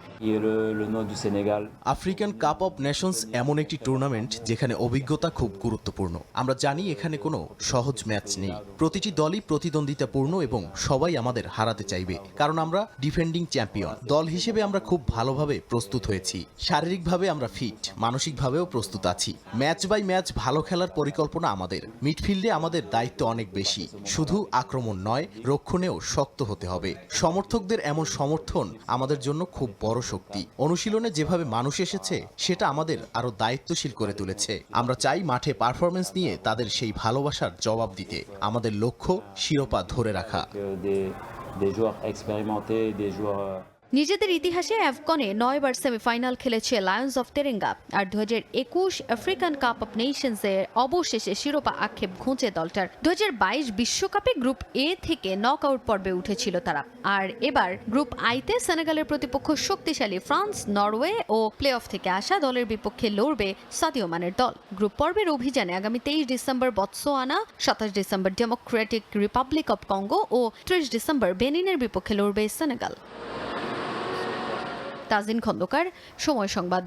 Speaker 11: আফ্রিকান কাপ অফ নেশনস এমন একটি টুর্নামেন্ট যেখানে অভিজ্ঞতা খুব গুরুত্বপূর্ণ। আমরা জানি এখানে কোনো সহজ ম্যাচ নেই। প্রতিটি দলই প্রতিদ্বন্দ্বিতাপূর্ণ এবং সবাই আমাদের হারাতে চাইবে, কারণ আমরা ডিফেন্ডিং চ্যাম্পিয়ন। দল হিসেবে আমরা খুব ভালোভাবে প্রস্তুত হয়েছি। শারীরিকভাবে আমরা ফিট, মানসিকভাবেও প্রস্তুত আছি। ম্যাচ বাই ম্যাচ ভালো খেলার পরিকল্পনা আমাদের। মিডফিল্ডে আমাদের দায়িত্ব অনেক বেশি। শুধু আক্রমণ নয়, রক্ষণেও শক্ত হতে হবে। সমর্থকদের এমন সমর্থন আমাদের জন্য খুব বড় শক্তি। অনুশীলনে যেভাবে মানুষ এসেছে সেটা আমাদের আরো দায়িত্বশীল করে তুলেছে। আমরা চাই মাঠে পারফরমেন্স নিয়ে তাদের সেই ভালোবাসার জবাব দিতে। আমাদের লক্ষ্য শিরোপা ধরে রাখা।
Speaker 10: নিজেদের ইতিহাসে আফকনে 9 বার সেমিফাইনাল খেলেছে লায়ন্স অফ তেরেঙ্গা। আর 2021 আফ্রিকান কাপ অফ নেশনসের অবশেষে শিরোপা আক্ষেপ ঘুঁচে দলটার। 2022 বিশ্বকাপে গ্রুপ এ থেকে নক আউট পর্বে উঠেছিল তারা। আর এবার গ্রুপ আইতে সেনেগালের প্রতিপক্ষ শক্তিশালী France, Norway O play of থেকে আসা দলের বিপক্ষে লড়বে সাদিও মানের দল। গ্রুপ পর্বের অভিযানে আগামী 23 December Botswana, 27 December Democratic Republic of Congo ও 30 ডিসেম্বর বেনিনের বিপক্ষে লড়বে সেনেগাল। তাজিন খন্দকার, সময় সংবাদ।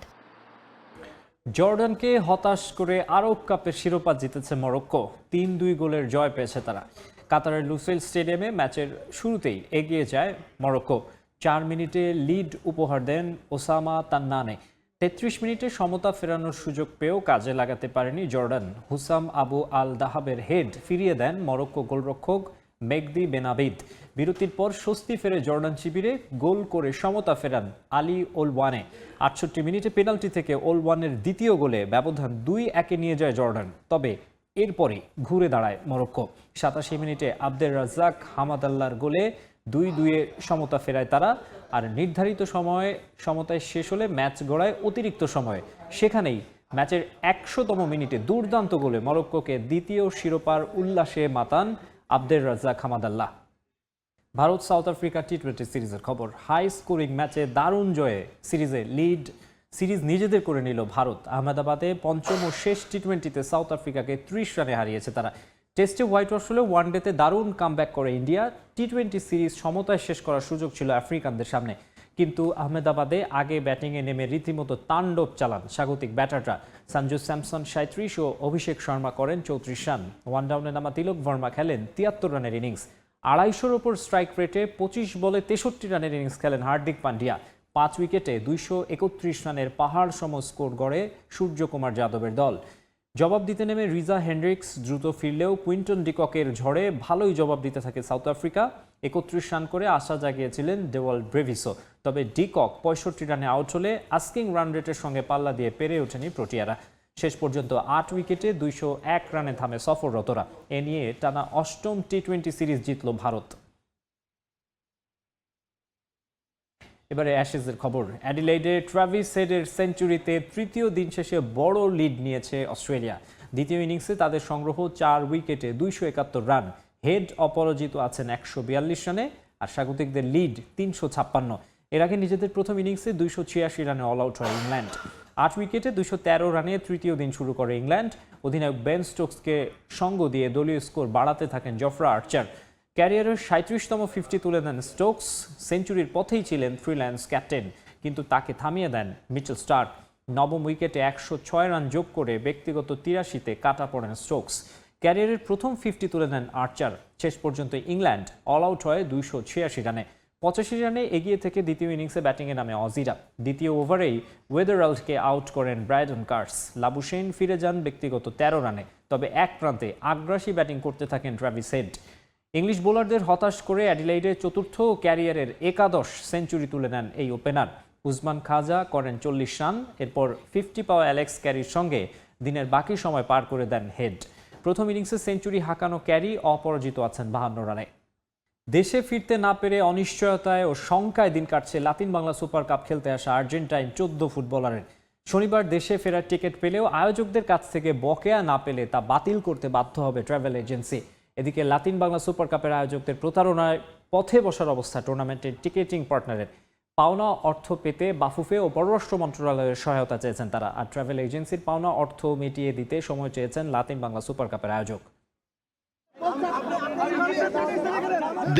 Speaker 1: জর্ডানকে হতাশ করে আরব কাপের শিরোপা জিতেছে মরক্কো। 3-2 গোলের জয় পেয়েছে তারা। কাতারের লুসাইল স্টেডিয়ামে ম্যাচের শুরুতেই এগিয়ে যায় মরক্কো। 4 মিনিটে লিড উপহার দেন ওসামা তান্নানে। 33 মিনিটে সমতা ফেরানোর সুযোগ পেয়েও কাজে লাগাতে পারেনি জর্ডান। হুসাম আবু আল দাহাবের হেড ফিরিয়ে দেন মরক্কো গোলরক্ষক মেগদি বেনাবিদ। বিরতির পর স্বস্তি ফেরে জর্ডান শিবিরে। গোল করে সমতা ফেরান আলী ওলওয়ানে। 68 মিনিটে পেনাল্টি থেকে ওলওয়ানের দ্বিতীয় গোলে ব্যবধান 2-1 নিয়ে যায় জর্ডান। তবে এরপরই ঘুরে দাঁড়ায় মরক্কো। 87 মিনিটে আব্দের রাজ্জাক হামাদাল্লার গোলে 2-2 সমতা ফেরায় তারা। আর নির্ধারিত সমতায় শেষ হলে ম্যাচ গড়ায় অতিরিক্ত সময়। সেখানেই ম্যাচের 100তম মিনিটে দুর্দান্ত গোলে মরক্কোকে দ্বিতীয় শিরোপার উল্লাসে মাতান আব্দের রাজ্জাক হামাদাল্লাহ। ভারত সাউথ আফ্রিকা টি-20 সিরিজের খবর। হাই স্কোরিং ম্যাচে দারুণ জয়ে সিরিজ নিজেদের করে নিল ভারত। আহমেদাবাদে পঞ্চম ও শেষ টি-20তে সাউথ আফ্রিকাকে 30 রানে হারিয়েছে তারা। টেস্টে হোয়াইট ওয়াশ হলে ওয়ানডেতে দারুণ কামব্যাক করে ইন্ডিয়া। টি-20 সিরিজ সমতায় শেষ করার সুযোগ ছিল আফ্রিকানদের সামনে, কিন্তু আহমেদাবাদে আগে ব্যাটিংয়ে নেমে রীতিমতো তাণ্ডব চালান স্বাগতিক ব্যাটাররা। সঞ্জু স্যামসন 37 ও অভিষেক শর্মা করেন 34 রান। ওয়ান ডাউনে নামা তিলক ভার্মা খেলেন 73 রানের ইনিংস। 250-র ওপর স্ট্রাইক রেটে 25 বলে 63 রানের ইনিংস খেলেন হার্দিক পান্ডিয়া। 5 উইকেটে 231 রানের পাহাড় সম স্কোর গড়ে সূর্যকুমার যাদবের দল। জবাব দিতে নেমে রিজা হেন্ড্রিক্স দ্রুত ফিরলেও কুইন্টন ডিককের ঝড়ে ভালোই জবাব দিতে থাকে সাউথ আফ্রিকা। 31 রান করে আশা জাগিয়েছিলেন ডেওয়াল ব্রেভিসও। তবে ডিকক 65 রানে আউট হলে আস্কিং রান রেটের সঙ্গে পাল্লা দিয়ে পেরে ওঠেনি প্রোটিয়ারা। শেষ পর্যন্ত 8 উইকেটে 201 রানে থামে সফররতরা। এ নিয়ে টানা 8ম টি-20 সিরিজ জিতল ভারত। এবারে অ্যাশেজের খবর। অ্যাডিলেইডে ট্রাভিস হেডের সেঞ্চুরিতে তৃতীয় দিন শেষে বড় লিড নিয়েছে অস্ট্রেলিয়া। দ্বিতীয় ইনিংসে তাদের সংগ্রহ 4 উইকেটে 271 রান। হেড অপরাজিত আছেন 142 রানে, আর স্বাগতিকদের লিড 356। এর আগে নিজেদের প্রথম ইনিংসে 286 রানে অল আউট হয় ইংল্যান্ড। 8 উইকেটে 213 রানে তৃতীয় দিন শুরু করে ইংল্যান্ড। অধিনায়ক বেন স্টোকসকে সঙ্গ দিয়ে দলীয় স্কোর বাড়াতে থাকেন জফরা আর্চার। ক্যারিয়ারের 37তম 50 তুলে দেন স্টোকস। সেঞ্চুরির পথেই ছিলেন ফ্রিল্যান্স ক্যাপ্টেন, কিন্তু তাকে থামিয়ে দেন মিচেল স্টার্ক। নবম উইকেটে 106 রান যোগ করে ব্যক্তিগত 83-তে কাটা পড়েন স্টোকস। ক্যারিয়ারের প্রথম 50 তুলে দেন আর্চার। শেষ পর্যন্ত ইংল্যান্ড অল আউট হয় 286 রানে। 85 রানে এগিয়ে থেকে দ্বিতীয় ইনিংসে ব্যাটিংয়ে নামে অজিরা। দ্বিতীয় ওভারেই ওয়েদারআল্টকে আউট করেন ব্রায়ডন কার্স। লাবুশেইন ফিরে যান ব্যক্তিগত 13 রানে, তবে এক প্রান্তে আগ্রাসী ব্যাটিং করতে থাকেন ট্র্যাভিস হেড। ইংলিশ বোলারদের হতাশ করে অ্যাডিলেইডে চতুর্থ ক্যারিয়ারের একাদশ সেঞ্চুরি তুলে নেন এই ওপেনার। উসমান খাজা করেন 40 রান। এরপর 50 পাওয়া অ্যালেক্স ক্যারির সঙ্গে দিনের বাকি সময় পার করে দেন হেড। প্রথম ইনিংসে সেঞ্চুরি হাঁকানো ক্যারি অপরাজিত আছেন 52 রানে। দেশে ফিরতে না পেরে অনিশ্চয়তায় ও শঙ্কায় দিন কাটছে লাতিন বাংলা সুপার কাপ খেলতে আসা আর্জেন্টাইন 14 ফুটবলারের। শনিবার দেশে ফেরার টিকিট পেলেও আয়োজকদের কাছ থেকে বকেয়া না পেলে তা বাতিল করতে বাধ্য হবে ট্রাভেল এজেন্সি। এদিকে লাতিন বাংলা সুপার কাপের আয়োজকদের প্রতারণায় পথে বসার অবস্থা টুর্নামেন্টের টিকেটিং পার্টনারের। পাওনা অর্থ পেতে বাফুফে ও পররাষ্ট্র মন্ত্রণালয়ের সহায়তা চেয়েছেন তারা, আর ট্রাভেল এজেন্সির পাওনা অর্থ মিটিয়ে দিতে সময় চেয়েছেন লাতিন বাংলা সুপার কাপের আয়োজক।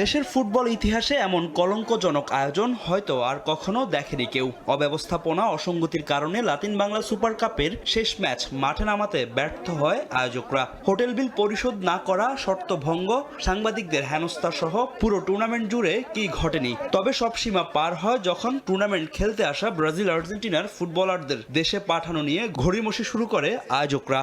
Speaker 9: দেশের ফুটবল ইতিহাসে এমন কলঙ্কজনক আয়োজন হয়তো আর কখনো দেখেনি কেউ। অব্যবস্থাপনা, অসঙ্গতির কারণে লাতিন বাংলা সুপার কাপের শেষ ম্যাচ মাঠে নামাতে ব্যর্থ হয় আয়োজকরা। হোটেল বিল পরিশোধ না করা, শর্ত ভঙ্গ, সাংবাদিকদের হেনস্থা সহ পুরো টুর্নামেন্ট জুড়ে কি ঘটেনি। তবে সব সীমা পার হয় যখন টুর্নামেন্ট খেলতে আসা ব্রাজিল আর্জেন্টিনার ফুটবলারদের দেশে পাঠানো নিয়ে ঘড়িমসি শুরু করে আয়োজকরা।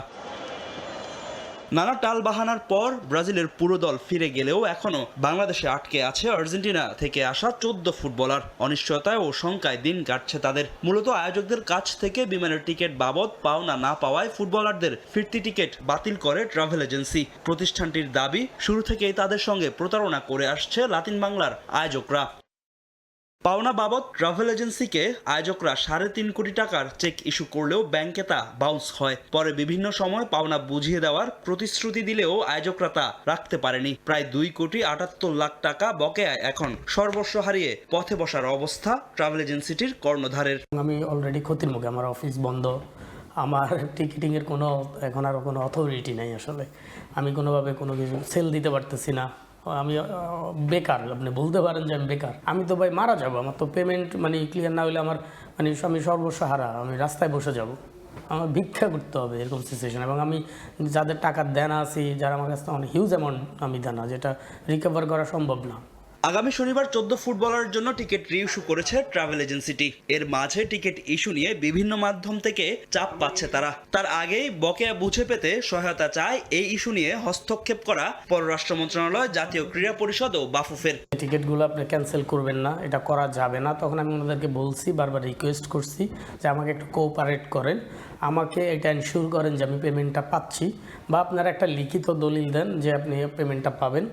Speaker 9: নানা টাল বাহানার পর ব্রাজিলের পুরো দল ফিরে গেলেও এখনো বাংলাদেশে আটকে আছে আর্জেন্টিনা থেকে আসা 14 ফুটবলার। অনিশ্চয়তায় ও শঙ্কায় দিন কাটছে তাদের। মূলত আয়োজকদের কাছ থেকে বিমানের টিকিট বাবদ পাওনা না পাওয়ায় ফুটবলারদের ফিরতি টিকিট বাতিল করে ট্রাভেল এজেন্সি। প্রতিষ্ঠানটির দাবি, শুরু থেকেই তাদের সঙ্গে প্রতারণা করে আসছে লাতিন বাংলার আয়োজকরা। পাওনা বাবদ ট্রাভেল এজেন্সিকে আয়োজকরা 3.5 কোটি টাকার চেক ইস্যু করলেও ব্যাংকে তা বাউন্স হয়। পরে বিভিন্ন সময় পাওনা বুঝিয়ে দেওয়ার প্রতিশ্রুতি দিলেও আয়োজকরা তা রাখতে পারেনি। প্রায় 2,78,00,000 টাকা বকেয়ায় এখন সর্বস্ব হারিয়ে পথে বসার অবস্থা ট্রাভেল এজেন্সিটির কর্ণধারের।
Speaker 12: আমি অলরেডি ক্ষতির মুখে, আমার অফিস বন্ধ, আমার টিকিটিংয়ের এখন আর কোনো অথরিটি নেই। আসলে আমি কোনোভাবে কোনো কিছু সেল দিতে পারতেছি না। আমি বেকার, আপনি বলতে পারেন যে আমি বেকার। আমি তো ভাই মারা যাবো, আমার তো পেমেন্ট ক্লিয়ার না হলে আমার আমি সর্বস্ব হারা, আমি রাস্তায় বসে যাব, আমার ভিক্ষা করতে হবে এরকম সিচুয়েশন। এবং আমি যাদের টাকার দেনা আছি, যারা আমার কাছে অনেক হিউজ অ্যামাউন্ট আমি দেনা, যেটা রিকভার করা সম্ভব না।
Speaker 9: আগামী শনিবার 14 ফুটবলারের জন্য টিকিট রিইস্যু করেছে ট্রাভেল এজেন্সিটি। এর মাঝে টিকিট ইস্যু নিয়ে বিভিন্ন মাধ্যম থেকে চাপ পাচ্ছে তারা। তার আগেই বকেয়া বুঝে পেতে সহায়তা চায় এই ইস্যু নিয়ে হস্তক্ষেপ করা পররাষ্ট্র মন্ত্রণালয়, জাতীয় ক্রীড়া পরিষদ ও বাফুফের।
Speaker 12: টিকিটগুলো আপনি ক্যান্সেল করবেন না, এটা করা যাবে না। তখন আমি ওনাদেরকে বলছি, বারবার রিকোয়েস্ট করছি যে আমাকে একটু কোঅপারেট করেন, আমাকে এটা এনশিওর করেন যে আমি পেমেন্টটা পাচ্ছি, বা আপনারা একটা লিখিত দলিল দেন যে আপনি পেমেন্টটা পাবেন,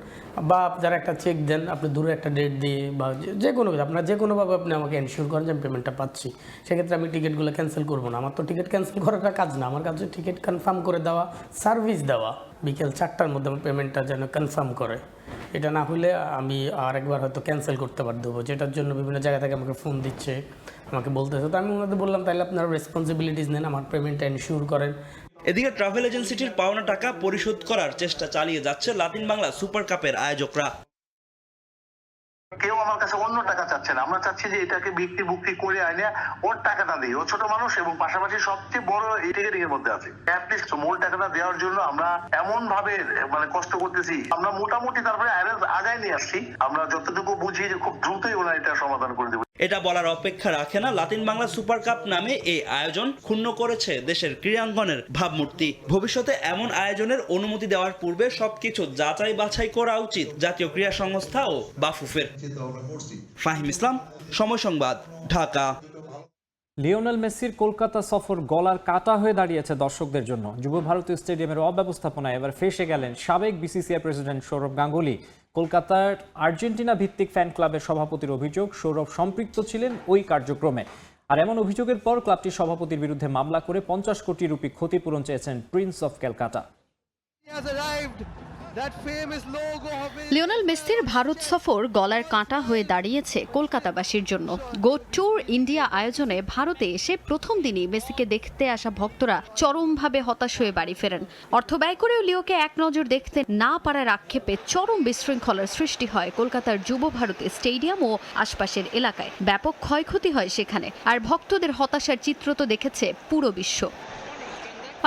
Speaker 12: বা আপনারা একটা চেক দেন, আপনি দূরে একটা ডেট দিয়ে, বা যে কোনো আপনারা যে কোনোভাবে আপনি আমাকে এনশিওর করেন যে আমি পেমেন্টটা পাচ্ছি। সেক্ষেত্রে আমি টিকিটগুলো ক্যান্সেল করবো না। আমার তো টিকিট ক্যান্সেল করাটা কাজ না, আমার কাছে টিকিট কনফার্ম করে দেওয়া, সার্ভিস দেওয়া, বিকেল 4টার মধ্যে আমার পেমেন্টটা যেন কনফার্ম করে। এটা না হলে আমি আরেকবার হয়তো ক্যান্সেল করতে বাধ্য হবো, যেটার জন্য বিভিন্ন জায়গা থেকে আমাকে ফোন দিচ্ছে, আমাকে বলতেছে। তো আমি ওনাদের বললাম, তাহলে আপনারা রেসপন্সিবিলিটিস নেন, আমার পেমেন্টটা এনশিওর করেন।
Speaker 9: এদিকে ট্রাভেল এজেন্সিটির পাওনা টাকা পরিশোধ করার চেষ্টা চালিয়ে যাচ্ছে লাতিন বাংলা সুপার কাপের আয়োজকরা।
Speaker 13: কেউ আমার কাছে অন্য টাকা চাচ্ছে না, আমরা চাচ্ছি যে এটাকে বিক্রি করে আইনে ওর টাকাটা দিই। ও ছোট মানুষ এবং পাশাপাশি সবচেয়ে বড় এই টিকিটিং এর মধ্যে আছে। অ্যাটলিস্ট মূল টাকাটা দেওয়ার জন্য আমরা এমন ভাবে কষ্ট করতেছি, আমরা মোটামুটি তারপরে আগায় নিয়ে আসছি। আমরা যতটুকু বুঝি যে খুব দ্রুতই ওরা এটা সমাধান করে দেবে।
Speaker 9: এটা বলার অপেক্ষা রাখে না, লাতিন বাংলা সুপার কাপ নামে এই আয়োজন ক্ষুণ্ণ করেছে দেশের ক্রীড়াঙ্গনের ভাবমূর্তি। ভবিষ্যতে এমন আয়োজনের অনুমতি দেওয়ার পূর্বে সবকিছু যাচাই বাছাই করা উচিত জাতীয় ক্রীড়া সংস্থা ও বাফুফের। ফাহিম ইসলাম, সময় সংবাদ, ঢাকা।
Speaker 1: লিওনেল মেসির কলকাতা সফর গলার কাটা হয়ে দাঁড়িয়েছে দর্শকদের জন্য। যুব ভারতী স্টেডিয়ামের অব্যবস্থাপনায় এবার ফেঁসে গেলেন সাবেক বিসিসিআই প্রেসিডেন্ট সৌরভ গাঙ্গুলি। কলকাতার আর্জেন্টিনা ভিত্তিক ফ্যান ক্লাবের সভাপতির অভিযোগ, সৌরভ সম্পৃক্ত ছিলেন ওই কার্যক্রমে। আর এমন অভিযোগের পর ক্লাবটির সভাপতির বিরুদ্ধে মামলা করে 50 কোটি রুপি ক্ষতিপূরণ চেয়েছেন প্রিন্স অফ ক্যালকাটা।
Speaker 10: লিওনেল মেসির ভারত সফর গলার কাঁটা হয়ে দাঁড়িয়েছে কলকাতাবাসীর জন্য। গো ট্যুর ইন্ডিয়া আয়োজনে ভারতে এসে প্রথম দিনই মেসিকে দেখতে আসা ভক্তরা চরমভাবে হতাশ হয়ে বাড়ি ফেরেন। অর্থ ব্যয় করেও লিওকে এক নজর দেখতে না পারার আক্ষেপে চরম বিশৃঙ্খলার সৃষ্টি হয় কলকাতার যুব ভারতী স্টেডিয়াম ও আশপাশের এলাকায়। ব্যাপক ক্ষয়ক্ষতি হয় সেখানে, আর ভক্তদের হতাশার চিত্র তো দেখেছে পুরো বিশ্ব।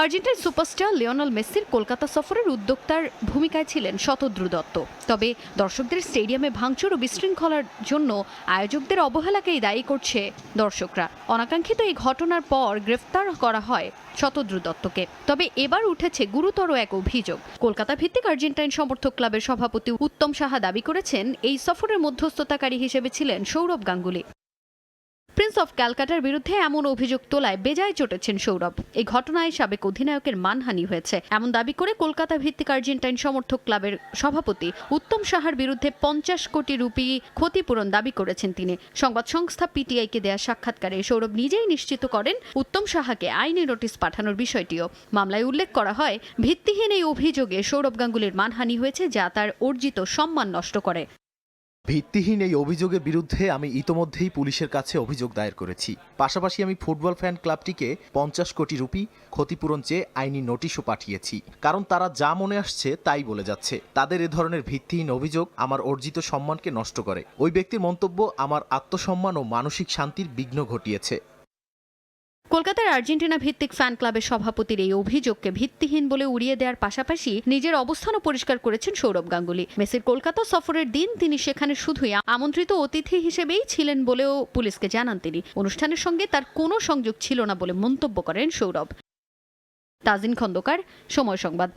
Speaker 10: আর্জেন্টিনার সুপারস্টার লিওনেল মেসির কলকাতা সফরের উদ্যোক্তার ভূমিকায় ছিলেন শতদ্রু দত্ত। তবে দর্শকদের স্টেডিয়ামে ভাঙচুর ও বিশৃঙ্খলার জন্য আয়োজকদের অবহেলাকেই দায়ী করছে দর্শকরা। অনাকাঙ্ক্ষিত এই ঘটনার পর গ্রেফতার করা হয় শতদ্রু দত্তকে। তবে এবার উঠেছে গুরুতর এক অভিযোগ। কলকাতা ভিত্তিক আর্জেন্টাইন সমর্থক ক্লাবের সভাপতি উত্তম সাহা দাবি করেছেন, এই সফরের মধ্যস্থতাকারী হিসেবে ছিলেন সৌরভ গাঙ্গুলি। প্রিন্স অফ ক্যালকাটার বিরুদ্ধে এমন অভিযোগ তোলায় বেজায় চটেছেন সৌরভ। এই ঘটনায় সাবেক অধিনায়কের মানহানি হয়েছে এমন দাবি করে কলকাতা ভিত্তিক আর্জেন্টাইন সমর্থক ক্লাবের সভাপতি উত্তম সাহার বিরুদ্ধে 50 কোটি রুপি ক্ষতিপূরণ দাবি করেছেন তিনি। সংবাদ সংস্থা পিটিআইকে দেয়া সাক্ষাৎকারে সৌরভ নিজেই নিশ্চিত করেন উত্তম সাহাকে আইনি নোটিশ পাঠানোর বিষয়টিও। মামলায় উল্লেখ করা হয়, ভিত্তিহীন এই অভিযোগে সৌরভ গাঙ্গুলির মানহানি হয়েছে, যা তার অর্জিত সম্মান নষ্ট করে।
Speaker 11: ভিত্তিহীন এই অভিযোগের বিরুদ্ধে আমি ইতোমধ্যেই পুলিশের কাছে অভিযোগ দায়ের করেছি। পাশাপাশি আমি ফুটবল ফ্যান ক্লাবটিকে 50 কোটি রুপি ক্ষতিপূরণ চেয়ে আইনি নোটিশও পাঠিয়েছি, কারণ তারা যা মনে আসছে তাই বলে যাচ্ছে। তাদের এ ধরনের ভিত্তিহীন অভিযোগ আমার অর্জিত সম্মানকে নষ্ট করে। ওই ব্যক্তির মন্তব্য আমার আত্মসম্মান ও মানসিক শান্তির বিঘ্ন ঘটিয়েছে।
Speaker 10: কলকাতার আর্জেন্টিনা ভিত্তিক ফ্যান ক্লাবের সভাপতির এই অভিযোগকে ভিত্তিহীন বলে উড়িয়ে দেওয়ার পাশাপাশি নিজের অবস্থানও পরিষ্কার করেছেন সৌরভ গাঙ্গুলি। মেসির কলকাতা সফরের দিন তিনি সেখানে শুধুই আমন্ত্রিত অতিথি হিসেবেই ছিলেন বলেও পুলিশকে জানান তিনি। অনুষ্ঠানের সঙ্গে তার কোনো সংযোগ ছিল না বলে মন্তব্য করেন সৌরভ। তাজিন খন্দকার, সময় সংবাদ।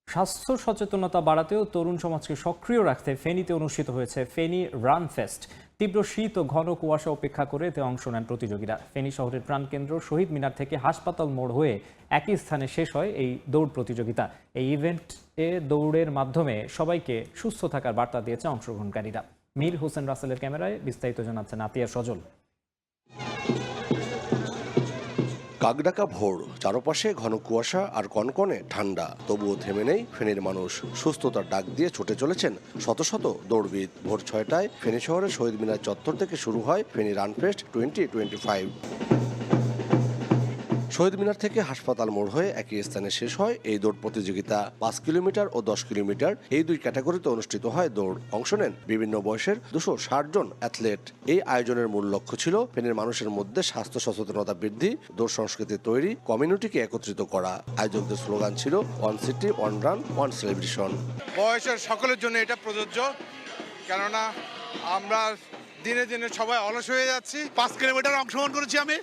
Speaker 1: স্বাস্থ্য সচেতনতা বাড়াতেও তরুণ সমাজকে সক্রিয় রাখতে ফেনীতে অনুষ্ঠিত হয়েছে ফেনী রান ফেস্ট। তীব্র শীত ও ঘন কুয়াশা উপেক্ষা করে এতে অংশ নেন প্রতিযোগীরা। ফেনী শহরের প্রাণকেন্দ্র শহীদ মিনার থেকে হাসপাতাল মোড় হয়ে একই স্থানে শেষ হয় এই দৌড় প্রতিযোগিতা। এই ইভেন্টে দৌড়ের মাধ্যমে সবাইকে সুস্থ থাকার বার্তা দিয়েছে অংশগ্রহণকারীরা। মীর হোসেন রাসেলের ক্যামেরায় বিস্তারিত জানাচ্ছেন আতিয়া সজল।
Speaker 14: কাকডাকা ভোর, চারপাশে ঘন কুয়াশা আর কনকনে ঠান্ডা, তবুও থেমে নেই ফেনীর মানুষ। সুস্থতার ডাক দিয়ে ছুটে চলেছেন শত শত দৌড়বিদ। ভোর 6টায় ফেনী শহরের শহীদ মিনার চত্বর থেকে শুরু হয় ফেনী রানফেস্ট 2025। শহীদ মিনার থেকে হাসপাতাল মোড় হয়ে একই স্থানে শেষ হয় এই দৌড় প্রতিযোগিতা। 5 কিলোমিটার ও 10 কিলোমিটার এই দুই ক্যাটাগরিতে অনুষ্ঠিত হয় দৌড়। অংশ নেন বিভিন্ন বয়সের 260 জন অ্যাথলেট। এই আয়োজনের মূল লক্ষ্য ছিল ফেনীর মানুষের মধ্যে স্বাস্থ্য সচেতনতা বৃদ্ধি, দৌড় সংস্কৃতি তৈরি, কমিউনিটিকে একত্রিত করা। আয়োজকদের স্লোগান ছিল one city, one run, one celebration.
Speaker 15: বয়সের সকলের জন্য এটা প্রযোজ্য, কেননা আমরা দিনে দিনে সবাই অলস হয়ে যাচ্ছি। 5 কিলোমিটার অংশগ্রহণ করেছি আমি,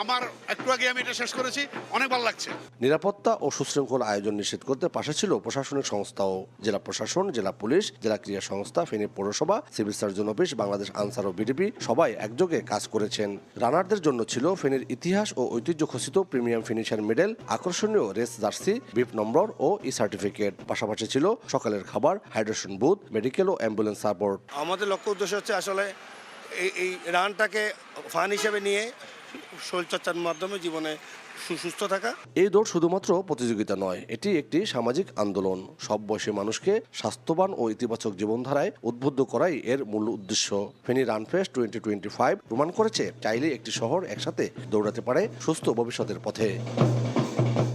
Speaker 15: আমার একটু আগে আমি এটা শেষ করেছি, অনেক ভালো লাগছে।
Speaker 14: নিরাপত্তা ও সুশৃঙ্খল আয়োজন নিশ্চিত করতে পাশে ছিল প্রশাসনিক সংস্থাও। জেলা প্রশাসন, জেলা পুলিশ, জেলা ক্রীড়া সংস্থা, ফেনী পৌরসভা, civil surgeon office, Bangladesh Ansar ও বিডিপি সবাই একযোগে কাজ করেছেন। রানারদের জন্য ছিল ফেনীর ইতিহাস ও ঐতিহ্য খচিত প্রিমিয়াম ফিনিশার মেডেল, আকর্ষণীয় রেস জার্সি, বিপ নম্বর ও ই সার্টিফিকেট। পাশাপাশি ছিল সকালের খাবার, হাইড্রেশন বুথ, মেডিকেল ও অ্যাম্বুলেন্স সাপোর্ট।
Speaker 15: আমাদের লক্ষ্য উদ্দেশ্য হচ্ছে আসলে এই রানটাকে ফান হিসেবে নিয়ে শরীরচর্চার মাধ্যমে জীবনে সুস্থ থাকা।
Speaker 14: এই দৌড় শুধুমাত্র প্রতিযোগিতা নয়, এটি একটি সামাজিক আন্দোলন। সব বয়সী মানুষকে স্বাস্থ্যবান ও ইতিবাচক জীবনধারায় উদ্বুদ্ধ করাই এর মূল উদ্দেশ্য। ফেনী রানফেস্ট 2025 প্রমাণ করেছে চাইলে একটি শহর একসাথে দৌড়াতে পারে সুস্থ ভবিষ্যতের পথে।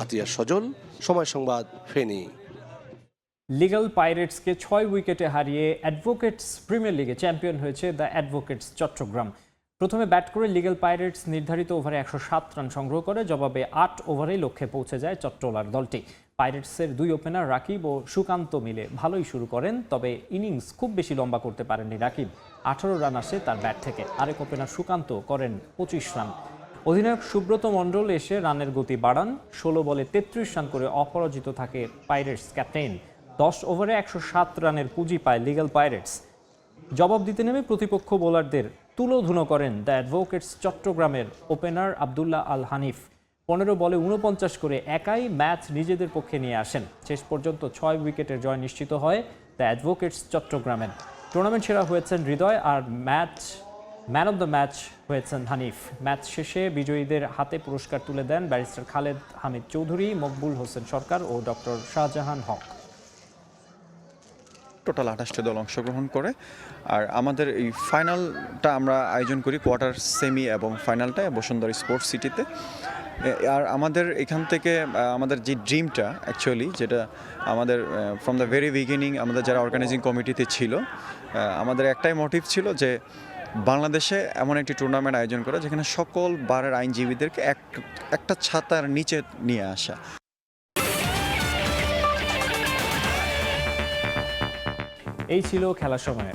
Speaker 14: আতিয়া সজল, সময় সংবাদ, ফেনী।
Speaker 1: লিগ্যাল পাইরেটসকে 6 উইকেটে হারিয়ে অ্যাডভোকেটস প্রিমিয়ার লিগে চ্যাম্পিয়ন হয়েছে দ্য অ্যাডভোকেটস চট্টগ্রাম। প্রথমে ব্যাট করে লিগ্যাল পাইরেটস নির্ধারিত ওভারে 107 রান সংগ্রহ করে, জবাবে 8 ওভারেই লক্ষ্যে পৌঁছে যায় চট্টলার দলটি। পাইরেটসের দুই ওপেনার রাকিব ও সুকান্ত মিলে ভালোই শুরু করেন, তবে ইনিংস খুব বেশি লম্বা করতে পারেননি রাকিব। 18 রান আসে তার ব্যাট থেকে। আরেক ওপেনার সুকান্ত করেন 25 রান। অধিনায়ক সুব্রত মণ্ডল এসে রানের গতি বাড়ান। 16 বলে 33 রান করে অপরাজিত থাকে পাইরেটস ক্যাপ্টেন। 10 ওভারে 107 রানের পুঁজি পায় লিগ্যাল পাইরেটস। জবাব দিতে নেমে প্রতিপক্ষ বোলারদের তুলোধুনো করেন দ্য অ্যাডভোকেটস চট্টগ্রামের ওপেনার আবদুল্লাহ আল হানিফ। 15 বলে 49 করে একাই ম্যাচ নিজেদের পক্ষে নিয়ে আসেন। শেষ পর্যন্ত 6 উইকেটের জয় নিশ্চিত হয় দ্য অ্যাডভোকেটস চট্টগ্রামের। টুর্নামেন্ট সেরা হয়েছেন হৃদয়, আর ম্যান অব দ্য ম্যাচ হয়েছেন হানিফ। ম্যাচ শেষে বিজয়ীদের হাতে পুরস্কার তুলে দেন ব্যারিস্টার খালেদ হামিদ চৌধুরী, মকবুল হোসেন সরকার ও ডক্টর শাহজাহান হক।
Speaker 16: টোটাল 28টা দল অংশগ্রহণ করে। আর আমাদের এই ফাইনালটা আমরা আয়োজন করি কোয়ার্টার, সেমি এবং ফাইনালটা বসুন্ধরা স্পোর্টস সিটিতে। আর আমাদের এখান থেকে আমাদের যে ড্রিমটা অ্যাকচুয়ালি, যেটা আমাদের ফ্রম দ্য ভেরি বিগিনিং আমাদের যারা অর্গানাইজিং কমিটিতে ছিল, আমাদের একটাই মোটিভ ছিল যে বাংলাদেশে এমন একটি টুর্নামেন্ট আয়োজন করা যেখানে সকল বারের আইনজীবীদেরকে একটা ছাতার নিচে নিয়ে আসা।
Speaker 1: এই ছিল খেলার সময়।